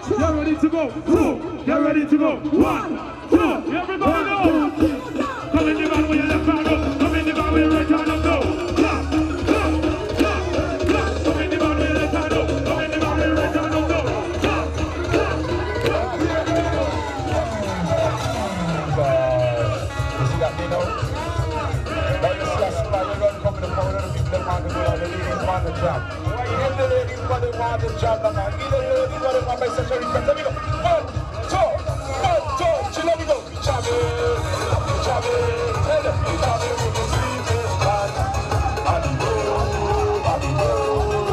Get ready to go. 2. Get ready to go. 1, 2. Everybody know. Come in the van with your left hand up. Come in the van with your right hand up. Go. Clap. Clap. Clap. Clap. Come in the van with your left hand up. Come in the van with your right hand up. Go. Clap. Clap. You see that, you know? But this last time you run come to the power of the people that want to do all the ladies want the job. Give the ladies what they want the job, man. Give the ladies what they want by such a respect. Let me go. 1, 2, 1, 2. Chill, let me go. Jab it, jab it, tell them. Jab it with the sweetest man. On the road, on the road.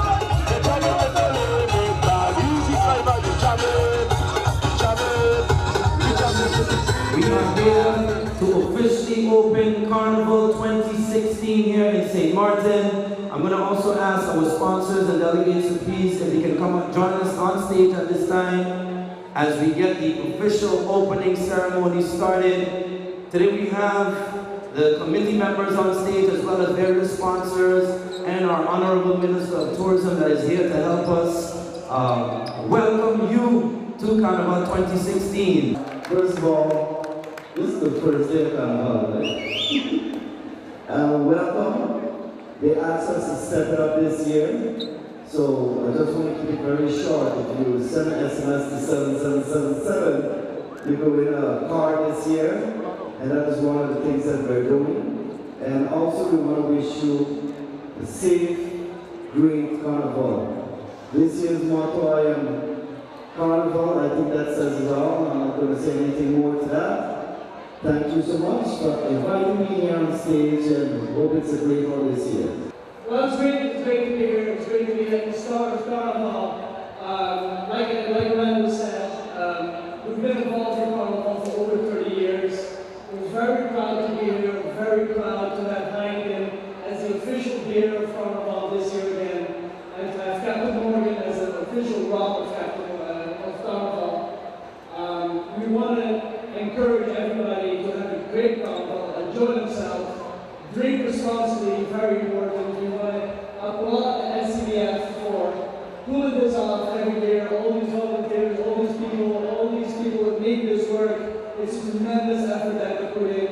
You jab it with the limit, man. Easy driver, you jab it, jab it, you jab it. We are here to officially open Carnival 2016 here in St. Martin. I'm going to also ask our sponsors and delegates to please, if they can come and join us on stage at this time as we get the official opening ceremony started. Today we have the committee members on stage as well as various sponsors and our Honorable Minister of Tourism that is here to help us welcome you to Carnival 2016. First of all, this is the first day of Carnival, right? Welcome. They asked us to step it up this year, so I just want to keep it very short. If you send an SMS to 7777, you can win a car this year, and that is one of the things that we're doing. And also we want to wish you a safe, great Carnival. This year's motto, I am Carnival, I think that says it all. I'm not going to say anything more to that. Thank you so much for inviting me here on stage, and hope it's a great one this year. Well, it's great to be here. It's great to be at the start of Carnival. Like Randall said, we've been involved in Carnival for over 30 years. We're very proud to be here. We're very proud to have Heineken as the official beer of Carnival this year again, and to have Captain Morgan as an official rock of Carnival. We want to encourage everybody to have a great Carnival, enjoy themselves, drink responsibly, very important. We want to applaud the SCDF for pulling this off every year, all these volunteers, all these people that make this work. It's a tremendous effort that they put in.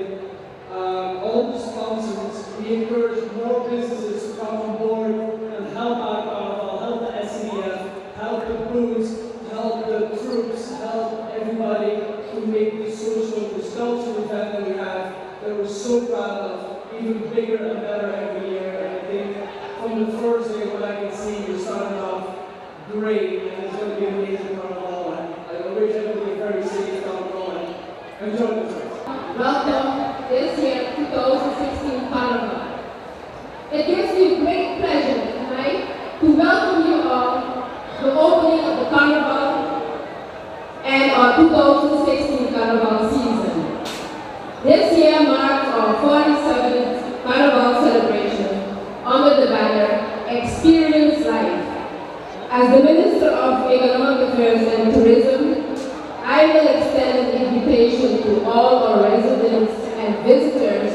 All the sponsors, we encourage more businesses to come on board and help out Carnival, help the SCDF, help the booths, help the troops, help everybody to make this this cultural event that we have, that we're so proud of, even bigger and better every year. And I think from the first day, what I can see, you're starting off great, and it's going to be an amazing Carnival. And I wish everybody a very safe Carnival and enjoy the trip. Welcome this year 2016 Carnival. It gives me great pleasure tonight to welcome you all to the opening of the Carnival and our 2016 Carnival season. This year marks our 47th Carnival celebration under the banner Experience Life. As the Minister of Economic Affairs and Tourism, I will extend an invitation to all our residents and visitors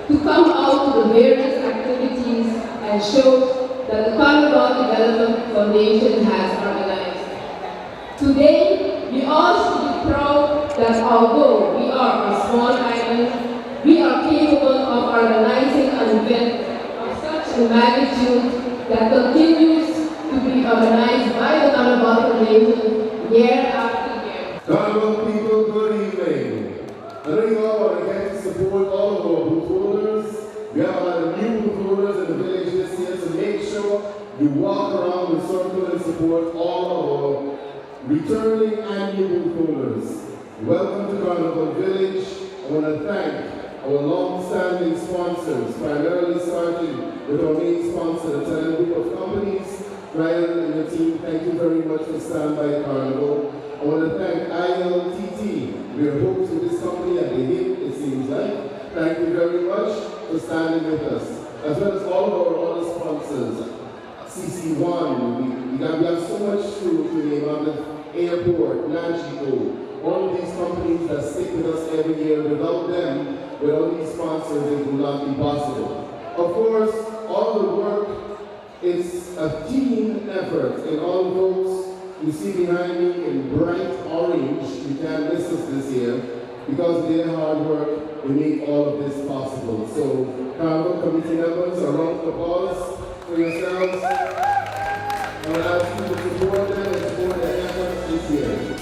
to come out to the various activities and shows that the Carnival Development Foundation has organized. Today, we all should be proud that although we are a small island, we are capable of organizing an event of such a magnitude that continues to be organized by the Carnival Foundation year after year. Carnival people, good evening. I know you all are again to support all of our booth holders. We have a lot of new booth holders in the village this year, so make sure you walk around the circle and support all of our returning and new booth holders. Welcome to Carnival Village. I want to thank our long-standing sponsors, primarily starting with our main sponsor, the Talent Group of Companies. Ryan and your team, thank you very much for Standby Carnival. I want to thank ILTT. We are hopes with this company at the hip, it seems like. Thank you very much for standing with us, as well as all of our other sponsors. CC1, we have so much to name on the Airport, Nagico, all of these companies that stick with us every year. Without them, without these sponsors, it would not be possible. Of course, all the work is a team effort, and all folks you see behind me in bright orange, you can't miss us this year. Because of their hard work, we make all of this possible. So, Carnival committee members, a round of applause for yourselves. I would ask you to support them and support their efforts this year.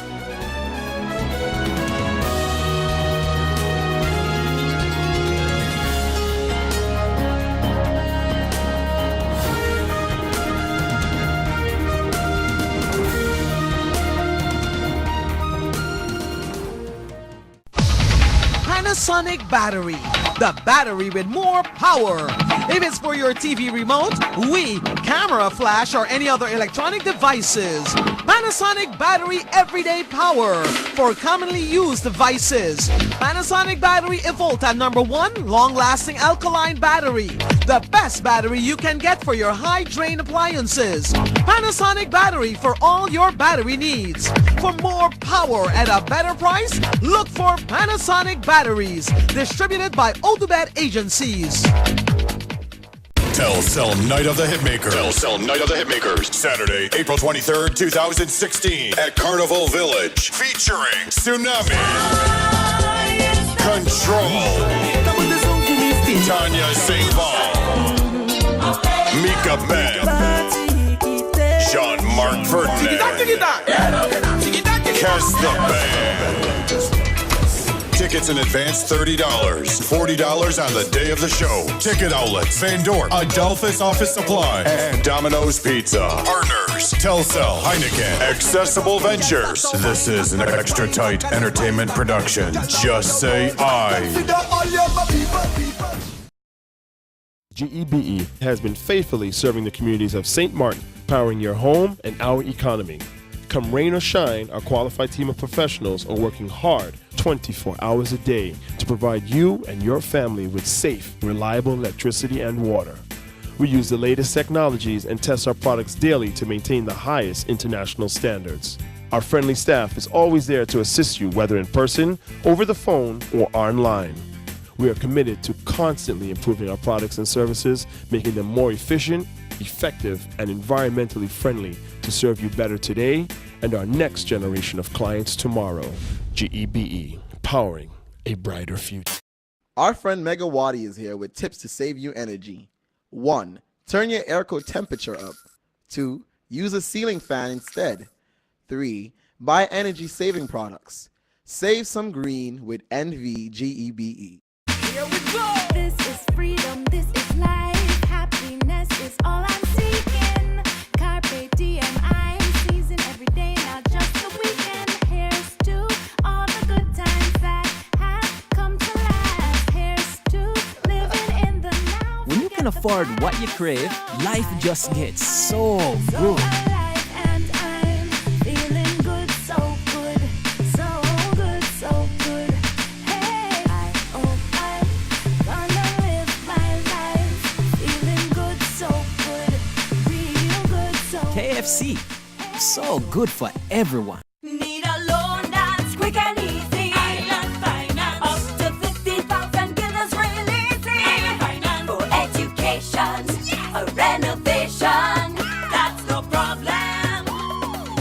Panasonic battery, the battery with more power. If it's for your TV remote, Wii, camera, flash, or any other electronic devices, Panasonic battery everyday power for commonly used devices. Panasonic battery Evolta #1 long-lasting alkaline battery, the best battery you can get for your high drain appliances. Panasonic battery for all your battery needs. For more power at a better price, look for Panasonic batteries, distributed by Autobet agencies. Telcel Night of the Hitmakers. Telcel Night of the Hitmakers. Saturday, April 23rd, 2016 at Carnival Village. Featuring Tsunami. Control. Tanya St. Paul. Mika Ben. Jean-Marc Ferdinand. Kes the Band. Tickets in advance $30, $40 on the day of the show. Ticket outlets, Van Dorp, Adolphus Office Supply, and Domino's Pizza. Partners, Telcel, Heineken, Accessible Ventures. This is an extra tight entertainment production. Just say I. GEBE has been faithfully serving the communities of St. Martin, powering your home and our economy. Come rain or shine, our qualified team of professionals are working hard 24 hours a day to provide you and your family with safe, reliable electricity and water. We use the latest technologies and test our products daily to maintain the highest international standards. Our friendly staff is always there to assist you, whether in person, over the phone, or online. We are committed to constantly improving our products and services, making them more efficient, effective, and environmentally friendly to serve you better today and our next generation of clients tomorrow. GEBE, powering a brighter future. Our friend Mega Wadi is here with tips to save you energy. 1. Turn your airco temperature up. 2. Use a ceiling fan instead. 3. Buy energy-saving products. Save some green with NVGEBE. Here we go! This is freedom, this is life. Happiness is all I'm seeking. Carpe diem, I'm seizing every day, not just the weekend. Here's to all the good times that have come to last. Here's to living in the now. When you can afford what you crave, life just gets so good. KFC, so good for everyone. Need a loan that's quick and easy. Island Finance. Up to 50,000 guineas releasing. Island Finance. For education, a renovation. That's no problem.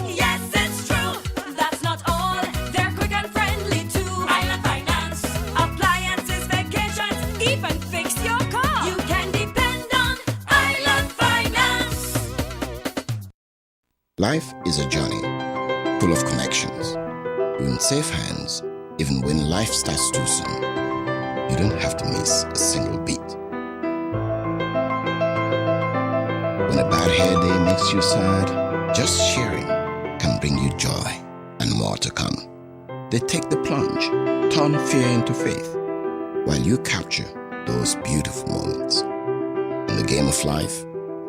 Yes, it's true. That's not all. They're quick and friendly too. Island Finance. Appliances, vacations, even fix your car. You can depend on Island Finance. Life is a journey, full of connections. You're in safe hands, even when life starts too soon. You don't have to miss a single beat. When a bad hair day makes you sad, just sharing can bring you joy and more to come. They take the plunge, turn fear into faith, while you capture those beautiful moments. In the game of life,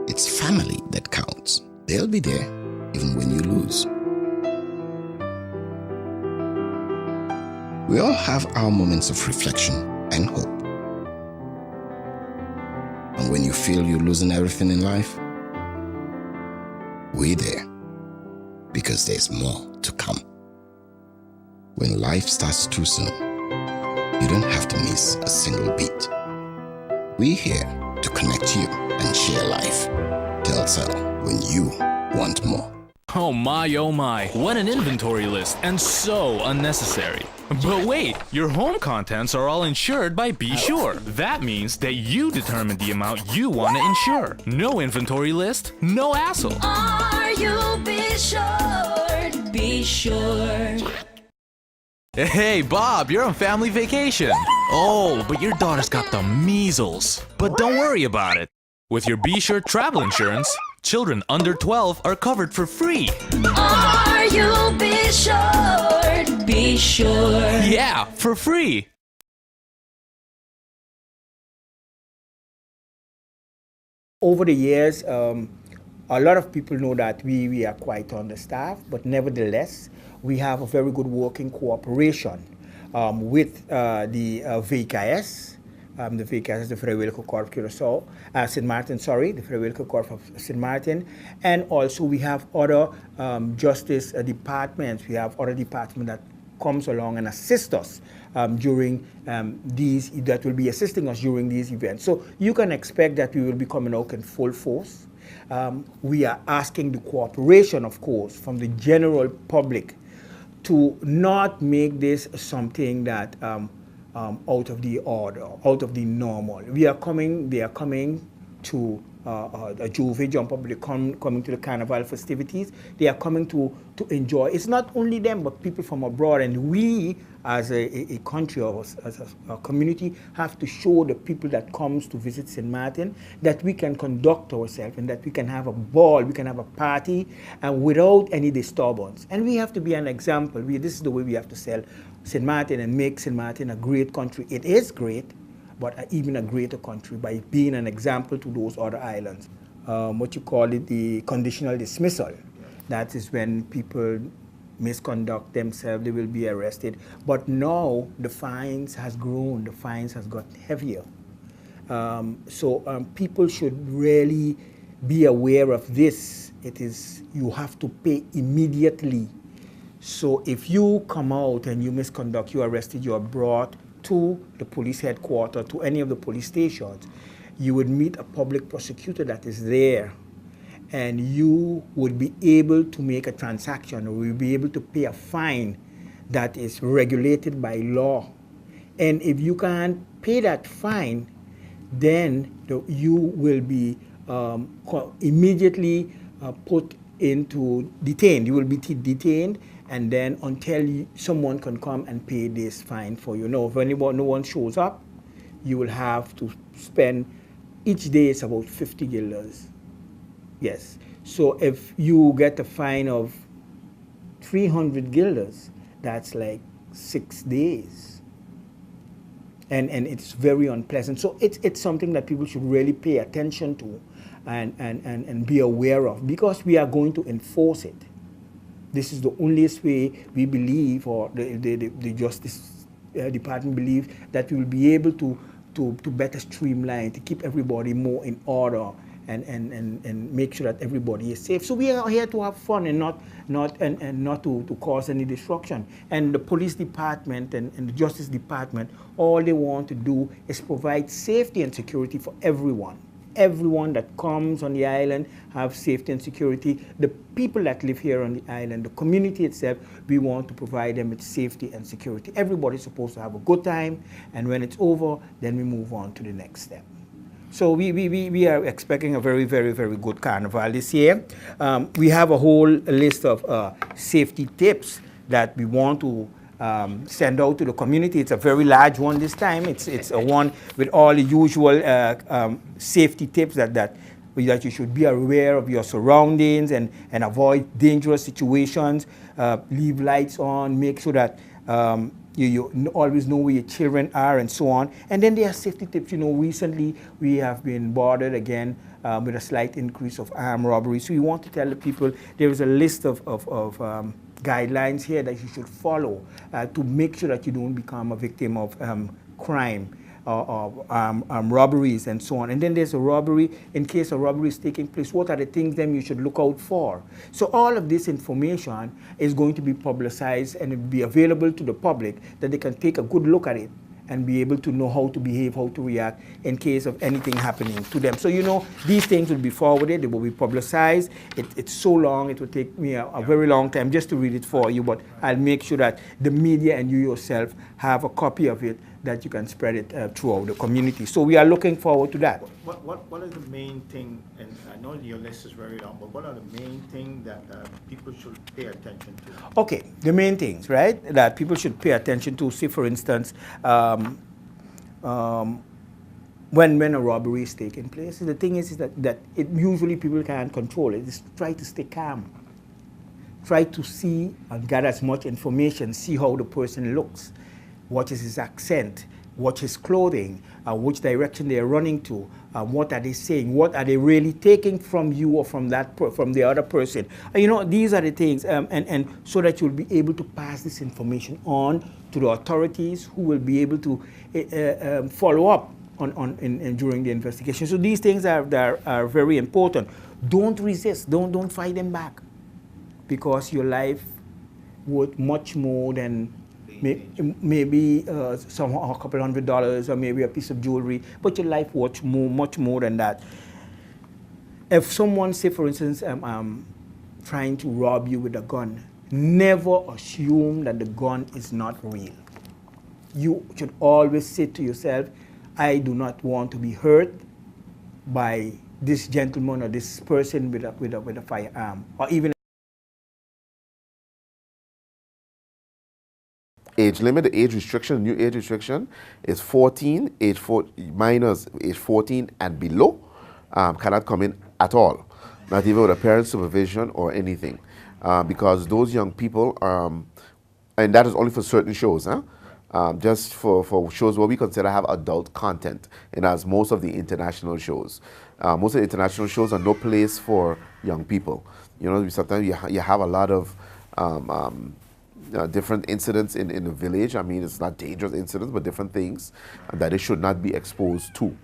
it's family that counts. They'll be there even when you lose. We all have our moments of reflection and hope. And when you feel you're losing everything in life, we're there, because there's more to come. When life starts too soon, you don't have to miss a single beat. We're here to connect you and share life. Telcel, when you want more. Oh my, what an inventory list, and so unnecessary. But wait, your home contents are all insured by Be Sure. That means that you determine the amount you want to insure. No inventory list, no hassle. Are you Be Sure? Be Sure. Hey Bob, you're on family vacation. Oh, but your daughter's got the measles. But don't worry about it. With your Be Sure travel insurance, children under 12 are covered for free. Are you Be Sure? Be Sure. Yeah, for free. Over the years, a lot of people know that we are quite understaffed, but nevertheless, we have a very good working cooperation with the VKS. The VKS is the Vrijwillige Corps of Curaçao, St. Martin, sorry, the Vrijwillige Corps of St. Martin. And also we have other justice departments. We have other departments that comes along and assist us during these, that will be assisting us during these events. So you can expect that we will be coming out in full force. We are asking the cooperation, of course, from the general public to not make this something that out of the order, out of the normal. They are coming to a Juve jump up, they're coming to the carnival festivities. They are coming to enjoy. It's not only them, but people from abroad. And we, as a country or as a community, have to show the people that comes to visit St. Martin that we can conduct ourselves and that we can have a ball, we can have a party, and without any disturbance. And we have to be an example. This is the way we have to sell St. Martin and make St. Martin a great country. It is great, but even a greater country by being an example to those other islands. What you call it, the conditional dismissal. That is when people misconduct themselves, they will be arrested. But now the fines has grown, the fines has got heavier. So people should really be aware of this. It is, you have to pay immediately. So if you come out and you misconduct, you are arrested, you are brought to the police headquarters, to any of the police stations, you would meet a public prosecutor that is there, and you would be able to make a transaction, or will be able to pay a fine that is regulated by law. And if you can't pay that fine, then you will be immedially put into detained. You will be detained, and then until someone can come and pay this fine for you. No, if no one shows up, you will have to spend, each day is about 50 guilders. Yes. So if you get a fine of 300 guilders, that's like 6 days. And it's very unpleasant. So it's something that people should really pay attention to and be aware of, because we are going to enforce it. This is the only way we believe, or the Justice Department believes, that we will be able to better streamline, to keep everybody more in order, and make sure that everybody is safe. So we are here to have fun and not to cause any destruction. And the police department and the Justice Department, all they want to do is provide safety and security for everyone. Everyone that comes on the island have safety and security. The people that live here on the island, the community itself, we want to provide them with safety and security. Everybody's supposed to have a good time, and when it's over, then we move on to the next step. So we are expecting a very, very, very good carnival this year. We have a whole list of safety tips that we want to send out to the community. It's a very large one this time. It's a one with all the usual safety tips that you should be aware of your surroundings and avoid dangerous situations. Leave lights on, make sure that you always know where your children are, and so on. And then there are safety tips. You know, recently we have been bothered again with a slight increase of armed robbery. So we want to tell the people there is a list of guidelines here that you should follow to make sure that you don't become a victim of crime or robberies and so on. And then there's a robbery. In case a robbery is taking place, what are the things then you should look out for? So all of this information is going to be publicized and be available to the public, that they can take a good look at it and be able to know how to behave, how to react in case of anything happening to them. So, these things will be forwarded, they will be publicized. It's so long, it will take me a very long time just to read it for you, but I'll make sure that the media and you yourself have a copy of it, that you can spread it throughout the community. So we are looking forward to that. What is the main thing, and I know your list is very long, but what are the main things that people should pay attention to? Okay, the main things, right, that people should pay attention to, say for instance, when a robbery is taking place, the thing is that it usually people can't control it. Just try to stay calm. Try to see and gather as much information, see how the person looks, what is his accent, what his clothing, which direction they are running to, what are they saying, what are they really taking from you or from from the other person. These are the things, and so that you'll be able to pass this information on to the authorities, who will be able to follow up during the investigation. So these things are very important. Don't resist. Don't fight them back, because your life worth much more than maybe a couple $100 or maybe a piece of jewelry, but your life worth much more than that. If someone, say for instance, trying to rob you with a gun, never assume that the gun is not real. You should always say to yourself, I do not want to be hurt by this gentleman or this person with a firearm, or even age limit, the age restriction, new age restriction is 14, minors age 14 and below cannot come in at all, not even with a parent's supervision or anything, because those young people, and that is only for certain shows, just for shows where we consider have adult content, and as most of the international shows. Most of the international shows are no place for young people. Sometimes you have a lot of different incidents in the village. I mean, it's not dangerous incidents, but different things that they should not be exposed to.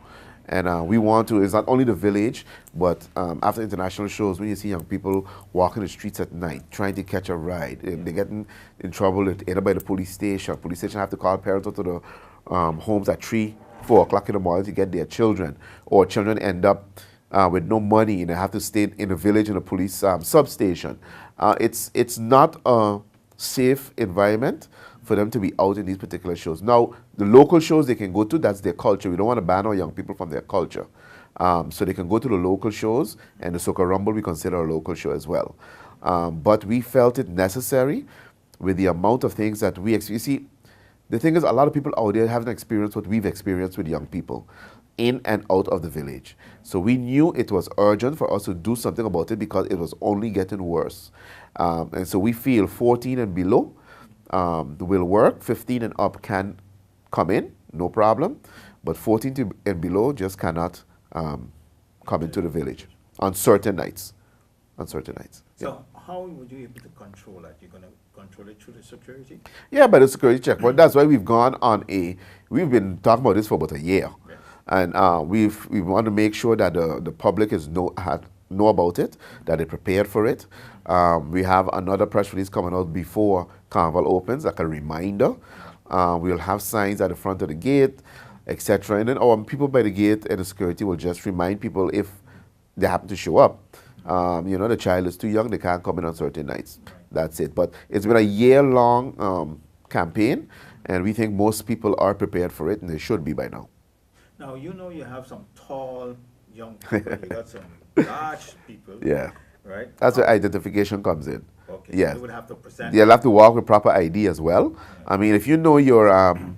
And we want to, it's not only the village, but after international shows, when you see young people walking the streets at night, trying to catch a ride, and they get in trouble either by the police station have to call parents out to the homes at 3, 4 o'clock in the morning to get their children, or children end up with no money and they have to stay in the village in a police substation. It's not a safe environment for them to be out in these particular shows. Now, the local shows they can go to, that's their culture. We don't want to ban our young people from their culture. So they can go to the local shows, and the Soca Rumble we consider a local show as well. But we felt it necessary with the amount of things that we experience. You see, the thing is, a lot of people out there haven't experienced what we've experienced with young people in and out of the village. So we knew it was urgent for us to do something about it because it was only getting worse. And so we feel 14 and below will work. 15 and up can come in, no problem. But 14 and below just cannot come into the village on certain nights. So how would you be able to control that? You're going to control it through the security? Yeah, by the security checkpoint. That's why we've gone on we've been talking about this for about a year. Yes. And we want to make sure that the public know about it, that they're prepared for it. We have another press release coming out before Carnival opens, like a reminder. We'll have signs at the front of the gate, etc. And then our people by the gate and the security will just remind people if they happen to show up. The child is too young, they can't come in on certain nights. That's it. But it's been a year-long campaign, and we think most people are prepared for it, and they should be by now. Now, you have some tall young people, you got some large people. Yeah. Right? That's where identification comes in. Okay. Yes. So you would have to present. You'll have to walk with proper ID as well. I mean, if you know you're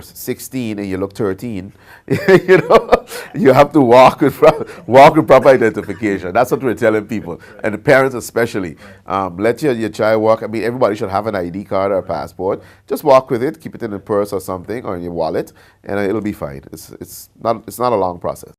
16 and you look 13, you have to walk with proper identification. That's what we're telling people, and the parents especially. Let your child walk. I mean, everybody should have an ID card or a passport. Just walk with it, keep it in a purse or something, or in your wallet, and it'll be fine. It's not a long process.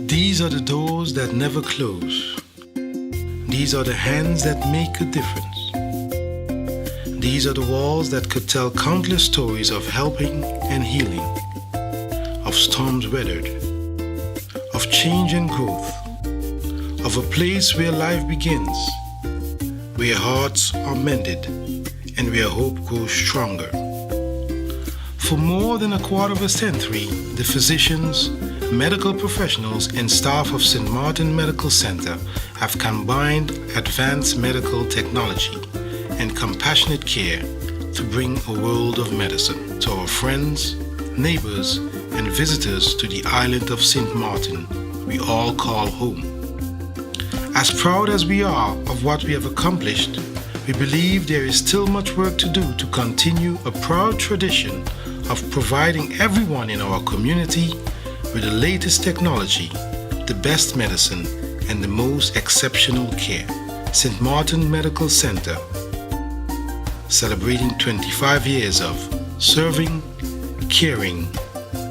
These are the doors that never close. These are the hands that make a difference. These are the walls that could tell countless stories of helping and healing, of storms weathered, of change and growth, of a place where life begins, where hearts are mended, and where hope grows stronger. For more than a quarter of a century, the physicians, medical professionals, and staff of St. Martin Medical Center have combined advanced medical technology and compassionate care to bring a world of medicine to our friends, neighbors, and visitors to the island of St. Martin we all call home. As proud as we are of what we have accomplished, we believe there is still much work to do to continue a proud tradition of providing everyone in our community with the latest technology, the best medicine, and the most exceptional care. St. Martin Medical Center, celebrating 25 years of serving, caring,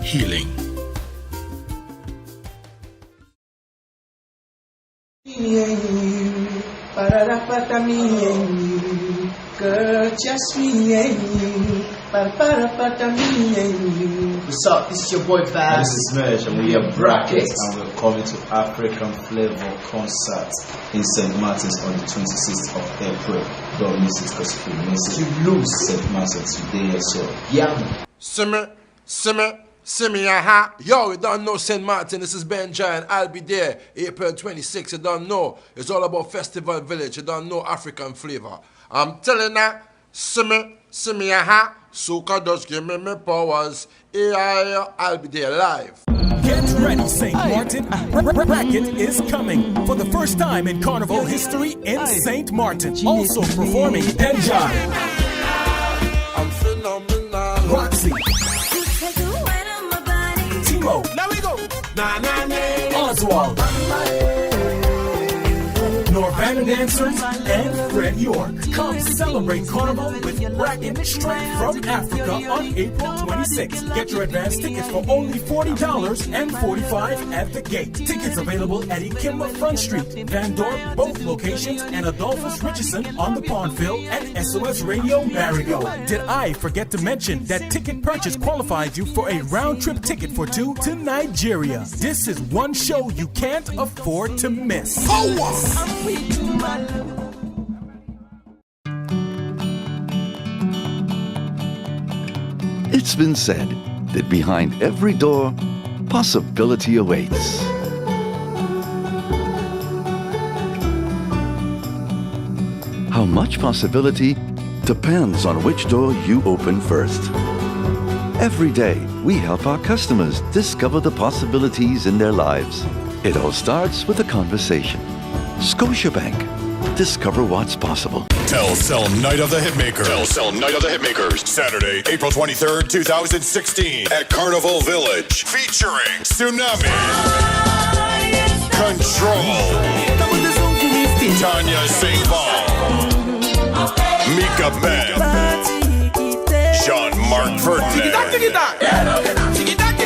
healing. Girl, just me and you. What's up? This is your boy Vaz. This is Merge, and we are Brackets, and we're coming to African Flavor Concert in St. Martin's on the 26th of April. Don't miss it because if you miss it, you lose St. Martin's today. So, yeah. Simmy, aha. Yo, you don't know St. Martin. This is Ben Giant. I'll be there April 26th. You don't know. It's all about Festival Village. You don't know African flavor. I'm telling you, Simmy, aha. Soca does give me my powers. I'll be there live. Get ready, St. Martin. Bracket is coming for the first time in Carnival history in St. Martin. Also performing Ben Giant, I'm phenomenal. Roxy, Timo, Now we go. Oswald, Norvan Dancers, and Fred York. Come celebrate Carnival with Bracket straight from Africa on April 26th. Get your advance tickets for only $40 and $45 at the gate. Tickets available at Ikimba Front Street, Van Dorp, both locations, and Adolphus Richardson on the Pondville and SOS Radio Marigot. Did I forget to mention that ticket purchase qualifies you for a round-trip ticket for two to Nigeria? This is one show you can't afford to miss. It's been said that behind every door, possibility awaits. How much possibility depends on which door you open first. Every day, we help our customers discover the possibilities in their lives. It all starts with a conversation. Scotiabank. Discover what's possible. Telcel Night of the Hitmakers. Telcel Night of the Hitmakers. Saturday, April 23rd, 2016 at Carnival Village. Featuring Tsunami. Control. Tanya St. Paul. Mika Ben. Jean-Marc Ferdinand.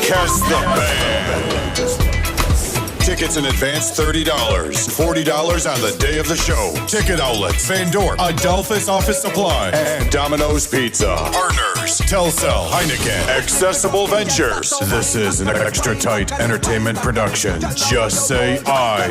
Kes the Band. Tickets in advance $30, $40 on the day of the show. Ticket outlets, Van Dorp, Adolphus Office Supply, and Domino's Pizza. Partners, Telcel, Heineken, Accessible Ventures. This is an extra tight entertainment production. Just say I.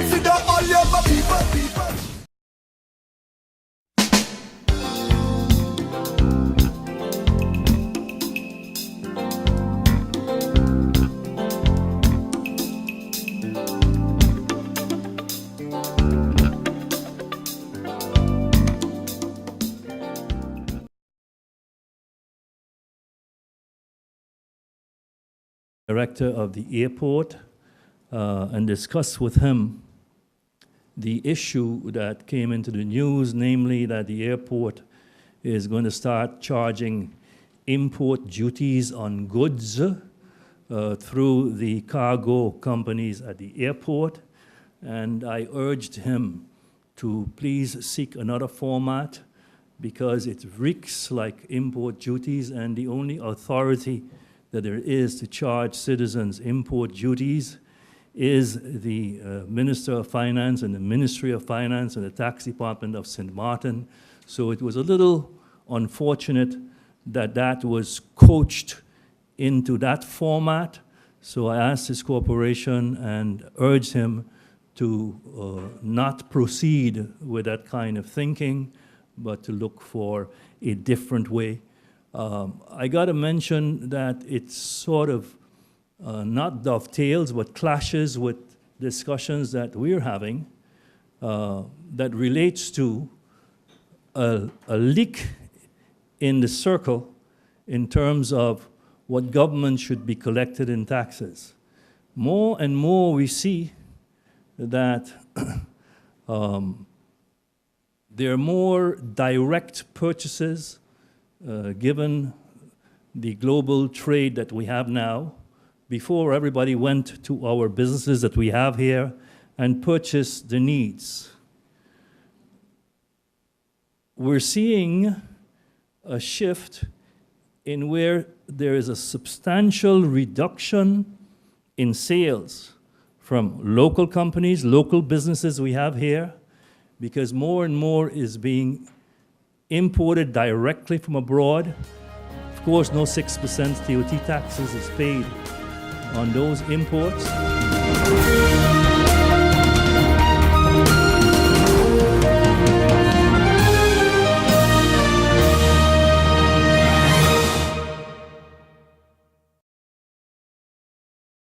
Director of the airport and discuss with him the issue that came into the news, namely that the airport is going to start charging import duties on goods through the cargo companies at the airport. And I urged him to please seek another format because it reeks like import duties, and the only authority that there is to charge citizens import duties is the Minister of Finance and the Ministry of Finance and the Tax Department of St. Martin. So it was a little unfortunate that that was coached into that format. So I asked his corporation and urged him to not proceed with that kind of thinking, but to look for a different way. I got to mention that it's sort of not dovetails, but clashes with discussions that we're having that relates to a leak in the circle in terms of what government should be collected in taxes. More and more we see that there are more direct purchases given the global trade that we have now. Before, everybody went to our businesses that we have here and purchased the needs. We're seeing a shift in where there is a substantial reduction in sales from local companies, local businesses we have here, because more and more is being imported directly from abroad. Of course, no 6% TOT taxes is paid on those imports.